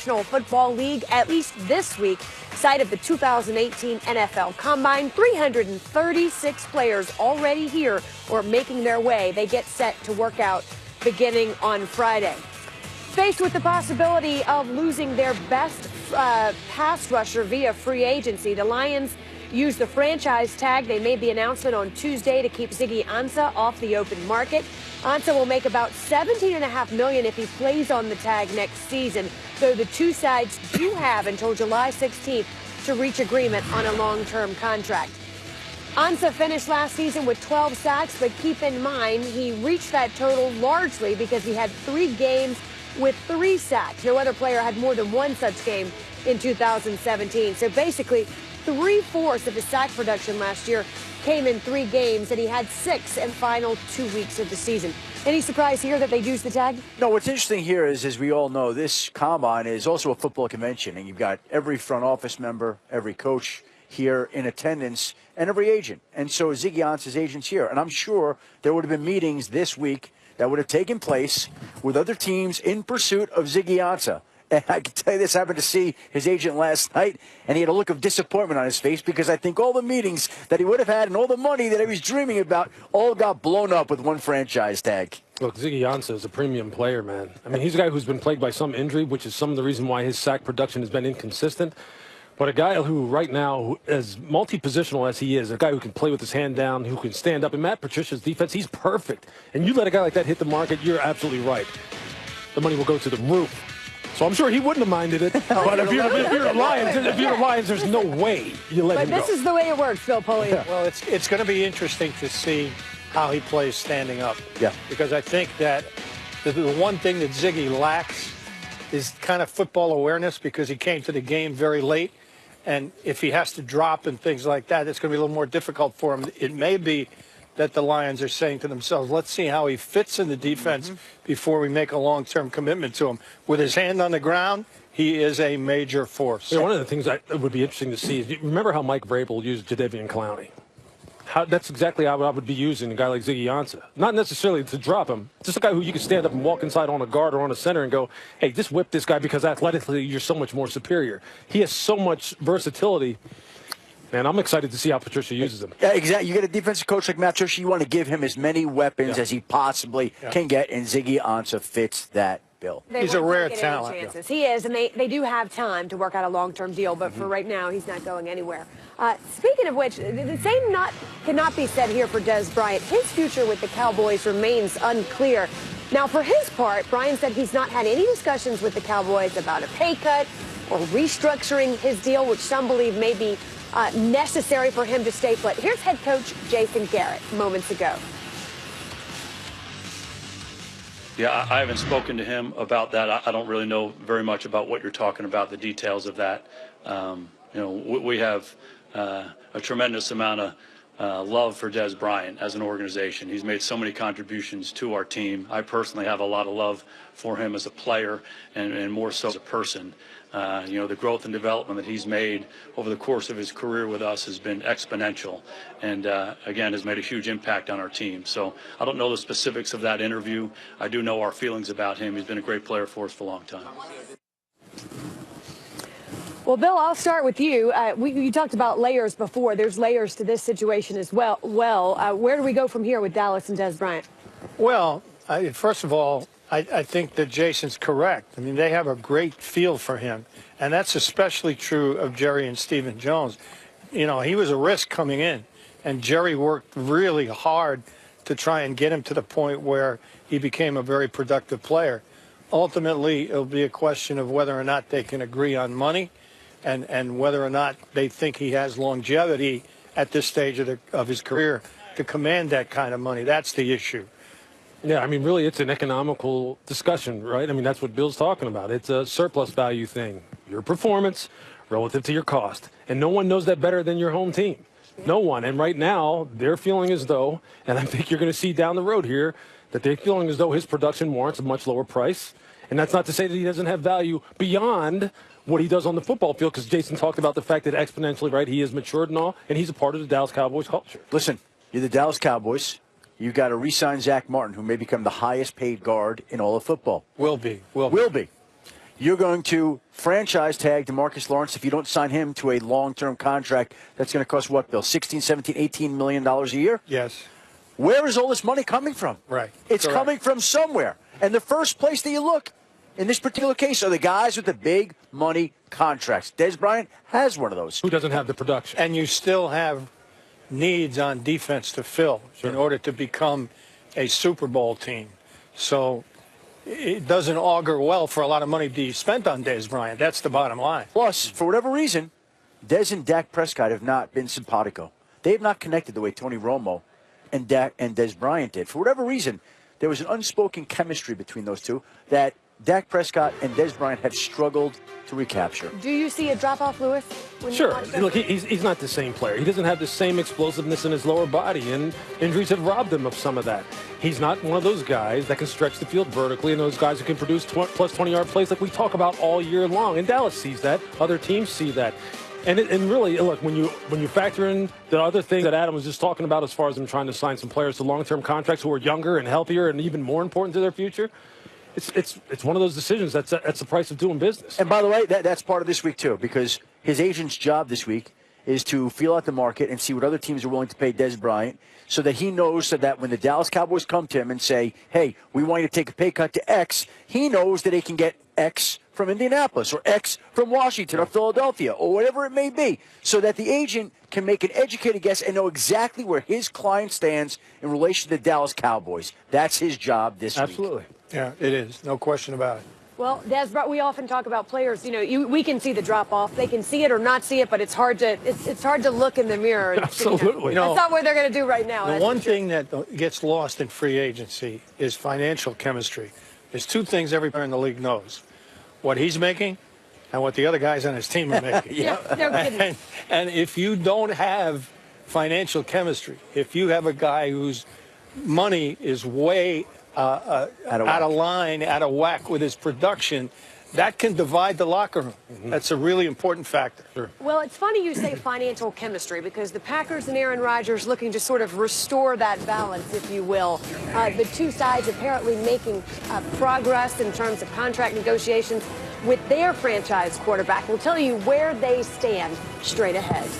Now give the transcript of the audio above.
National Football League, at least this week, site of the 2018 NFL Combine. 336 players already here or making their way. They get set to work out beginning on Friday. Faced with the possibility of losing their best pass rusher via free agency, the Lions used the franchise tag. They made the announcement on Tuesday to keep Ziggy Ansah off the open market. Ansah will make about $17.5 million if he plays on the tag next season, though the two sides do have until July 16th to reach agreement on a long-term contract. Ansah finished last season with 12 sacks, but keep in mind he reached that total largely because he had 3 games with 3 sacks. No other player had more than one such game in 2017. So basically, 3/4 of his sack production last year came in 3 games, and he had 6 in the final 2 weeks of the season. Any surprise here that they used the tag? No, what's interesting here is, as we all know, this combine is also a football convention, and you've got every front office member, every coach here in attendance, and every agent. And so Ziggy Ansah's agent's here. And I'm sure there would have been meetings this week that would have taken place with other teams in pursuit of Ziggy Ansah. And I can tell you this, I happened to see his agent last night, and he had a look of disappointment on his face because I think all the meetings that he would have had and all the money that he was dreaming about all got blown up with one franchise tag. Look, Ziggy Ansah is a premium player, man. I mean, he's a guy who's been plagued by some injury, which is some of the reason why his sack production has been inconsistent. But a guy who right now, as multi-positional as he is, a guy who can play with his hand down, who can stand up. In Matt Patricia's defense, he's perfect. And you let a guy like that hit the market, you're absolutely right. The money will go to the roof. So I'm sure he wouldn't have minded it. But if you're the Lions, there's no way you let him go. But this is the way it works, Phil Polian. Yeah. Well, it's going to be interesting to see how he plays standing up. Yeah. Because I think that the one thing that Ziggy lacks is kind of football awareness, because he came to the game very late. And if he has to drop and things like that, it's going to be a little more difficult for him. It may be that the Lions are saying to themselves, let's see how he fits in the defense before we make a long-term commitment to him. With his hand on the ground, he is a major force. Yeah, one of the things that would be interesting to see is, remember how Mike Vrabel used Jadeveon Clowney? That's exactly how I would be using a guy like Ziggy Ansah. Not necessarily to drop him, just a guy who you can stand up and walk inside on a guard or on a center and go, hey, just whip this guy because athletically you're so much more superior. He has so much versatility. Man, I'm excited to see how Patricia uses him. Yeah, exactly. You get a defensive coach like Matt Patricia, you want to give him as many weapons as he possibly can get, and Ziggy Ansah fits that bill. He's a rare talent. He is, and they do have time to work out a long-term deal, but for right now, he's not going anywhere. Speaking of which, the same cannot be said here for Dez Bryant. His future with the Cowboys remains unclear. Now, for his part, Bryant said he's not had any discussions with the Cowboys about a pay cut or restructuring his deal, which some believe may be necessary for him to stay put. Here's head coach Jason Garrett moments ago. Yeah, I haven't spoken to him about that. I don't really know very much about what you're talking about, the details of that. We have a tremendous amount of love for Dez Bryant as an organization. He's made so many contributions to our team. I personally have a lot of love for him as a player and more so as a person. The growth and development that he's made over the course of his career with us has been exponential and, again, has made a huge impact on our team. So I don't know the specifics of that interview. I do know our feelings about him. He's been a great player for us for a long time. Well, Bill, I'll start with you. You talked about layers before. There's layers to this situation as well. Where do we go from here with Dallas and Dez Bryant? Well, first of all, I think that Jason's correct. I mean, they have a great feel for him, and that's especially true of Jerry and Stephen Jones. You know, he was a risk coming in, and Jerry worked really hard to try and get him to the point where he became a very productive player. Ultimately, it'll be a question of whether or not they can agree on money and whether or not they think he has longevity at this stage of his career to command that kind of money. That's the issue. Yeah, I mean, really, it's an economical discussion, right? I mean, that's what Bill's talking about. It's a surplus value thing. Your performance relative to your cost. And no one knows that better than your home team. No one. And right now, they're feeling as though, and I think you're going to see down the road here, that they're feeling as though his production warrants a much lower price. And that's not to say that he doesn't have value beyond what he does on the football field, because Jason talked about the fact that exponentially, right, he has matured and all, and he's a part of the Dallas Cowboys culture. Listen, you're the Dallas Cowboys. You've got to re-sign Zach Martin, who may become the highest paid guard in all of football. Will be. You're going to franchise tag DeMarcus Lawrence if you don't sign him to a long-term contract that's going to cost what, Bill? $16, $17, $18 million a year? Yes. Where is all this money coming from? Right. It's Correct. coming from somewhere. And the first place that you look in this particular case are the guys with the big money contracts. Dez Bryant has one of those. Who doesn't have the production? And you still have needs on defense to fill in order to become a Super Bowl team. So it doesn't augur well for a lot of money to be spent on Dez Bryant. That's the bottom line. Plus, for whatever reason, Dez and Dak Prescott have not been simpatico. They have not connected the way Tony Romo and Dez Bryant did. For whatever reason, there was an unspoken chemistry between those two that Dak Prescott and Dez Bryant have struggled to recapture. Do you see a drop-off, Lewis? when you Sure. watch them? Look, he's not the same player. He doesn't have the same explosiveness in his lower body, and injuries have robbed him of some of that. He's not one of those guys that can stretch the field vertically and those guys who can produce plus 20-yard plays like we talk about all year long. And Dallas sees that. Other teams see that. And really, look, when you factor in the other thing that Adam was just talking about as far as them trying to sign some players to long-term contracts who are younger and healthier and even more important to their future, it's one of those decisions that's the price of doing business. And by the way, that's part of this week too, because his agent's job this week is to feel out the market and see what other teams are willing to pay Dez Bryant, so that he knows so that when the Dallas Cowboys come to him and say, hey, we want you to take a pay cut to X, he knows that he can get X from Indianapolis or X from Washington or Philadelphia or whatever it may be, so that the agent can make an educated guess and know exactly where his client stands in relation to the Dallas Cowboys. That's his job this week. Absolutely. Yeah, it is. No question about it. Well, Dez, we often talk about players. We can see the drop off. They can see it or not see it, but it's hard to look in the mirror. And Absolutely. that's not what they're going to do right now. The one thing that gets lost in free agency is financial chemistry. There's two things every player in the league knows: what he's making and what the other guys on his team are making. Yeah, no kidding. And if you don't have financial chemistry, if you have a guy whose money is way out of line, out of whack with his production, that can divide the locker room. Mm-hmm. That's a really important factor. Sure. Well, it's funny you say financial chemistry, because the Packers and Aaron Rodgers looking to sort of restore that balance, if you will. The two sides apparently making progress in terms of contract negotiations with their franchise quarterback. We'll tell you where they stand straight ahead.